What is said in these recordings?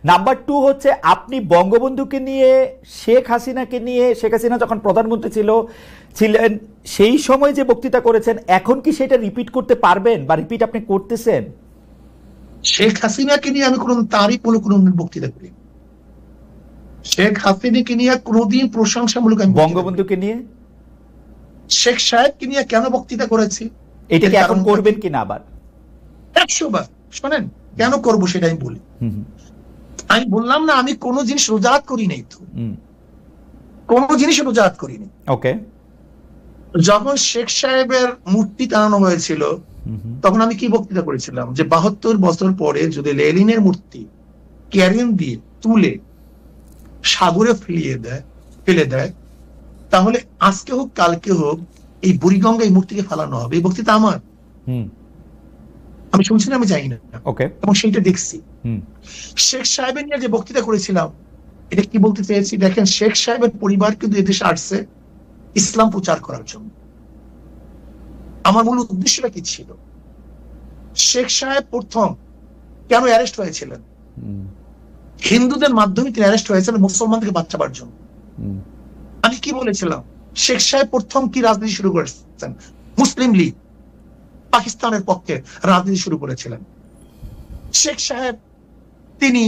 Number 2 হচ্ছে আপনি বঙ্গবন্ধুকে নিয়ে, শেখ হাসিনাকে নিয়ে, শেখ হাসিনা যখন প্রধানমন্ত্রী ছিলেন সেই সময় যে বক্তৃতা করেছেন, এখন কি সেটা রিপিট করতে পারবেন বা রিপিট আপনি করতেছেন? শেখ হাসিনাকে নিয়ে আমি কোনো তারিফমূলক কোনো বক্তৃতা করি, শেখ হাসিনাকে নিয়ে কোনোদিন প্রশংসামূলক আমি বঙ্গবন্ধুকে নিয়ে, শেখ সাহেবকে নিয়ে কেন বক্তৃতা করেছি, এটাকে এখন করবেন কিনা আবার? 100 বার। শোনেন, কেন করবো সেটা আমি বলি। আমি বললাম না আমি কোনো জিনিস রোজাত করি নাই, তো কোনো জিনিস রোজাত করিনি। ওকে। যখন শেখ সাহেবের মূর্তি টানানো হয়েছিল তখন আমি কি বক্তৃতা করেছিলাম, যে 72 বছর পরে যদি লেনিনের মূর্তি ক্যারিয়ান দিয়ে তুলে সাগরে ফেলে দেয় তাহলে আজকে হোক কালকে হোক এই বুড়িগঙ্গা এই মূর্তিকে ফেলানো হবে। এই বক্তৃতা আমার, আমি শুনছি না, আমি জানি না, এবং সেইটা দেখছি। শেখ সাহেবের নিয়ে যে বক্তৃতা করেছিলাম এটা কি বলতে চেয়েছি, দেখেন শেখ সাহেবের পরিবার কিন্তু এদেশে আসছে ইসলাম প্রচার করার জন্য। আমার মূল উদ্দেশ্যটা কি ছিল, শেখ সাহেব প্রথম কেন অ্যারেস্ট হয়েছিলেন, হিন্দুদের মাধ্যমে তিনি অ্যারেস্ট হয়েছিলেন মুসলমানদেরকে বাঁচাবার জন্য। আমি কি বলেছিলাম, শেখ সাহেব প্রথম কি রাজনীতি শুরু করেছেন, মুসলিম লীগ পাকিস্তানের পক্ষে রাজনীতি শুরু করেছিলেন। শেখ সাহেব তিনি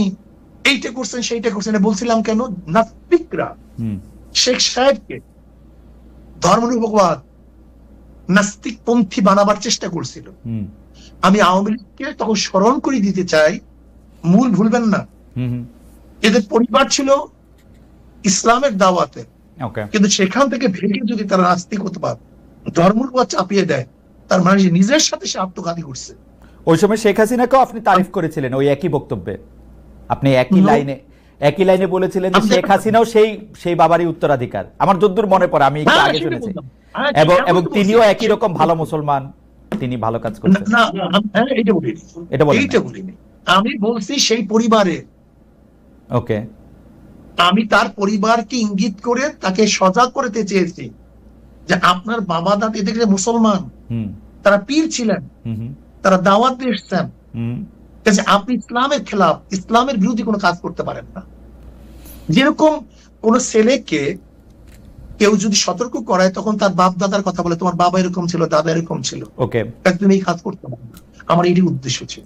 এইটা করছেন সেইটা করছেন বলছিলাম কেন, নাস্তিকরা শেখ সাহেবকে ধর্মনিরপেক্ষবাদ নাস্তিক পন্থী বানাবার চেষ্টা করছিল। আমি আওয়ামী লীগকে তখন স্মরণ করে দিতে চাই, মূল ভুলবেন না, এদের পরিবার ছিল ইসলামের দাওয়াতে, কিন্তু সেখান থেকে ভেঙে যদি তারা নাস্তিকতাবাদ ধর্মনিরপেক্ষবাদ চাপিয়ে দেয় তার মানে নিজের সাথে সে আত্মঘাতী করছে। ওই সময় শেখ হাসিনাকেও আপনি তারিফ করেছিলেন ওই একই বক্তব্যে, আপনি একই লাইনে বলেছিলেন যে শেখ হাসিনাও সেই বাবারই উত্তরাধিকার। আমার যদ্দূর মনে পড়ে, আমি একটু আগে শুনেছি, এবং তিনিও একই রকম ভালো মুসলমান, তিনি ভালো কাজ করছেন। এটা বলিনি, আমি বলছি সেই পরিবারে, ওকে, আমি তার পরিবারকে ইঙ্গিত করে তাকে সজাগ করতে চেয়েছি যে আপনার বাবা দাদা এদিকে মুসলমান, তারা পীর ছিলেন, তারা দাওয়াত দিয়ে এসছেন, আপনি ইসলামের খেলাফ, ইসলামের বিরোধী কোনো কাজ করতে পারেন না। যেরকম কোন ছেলেকে কেউ যদি সতর্ক করায় তখন তার বাপ দাদার কথা বলে, তোমার বাবা এরকম ছিল, দাদা এরকম ছিল, তুমি এই কাজ করতে পারো না, আমার এটি উদ্দেশ্য ছিল।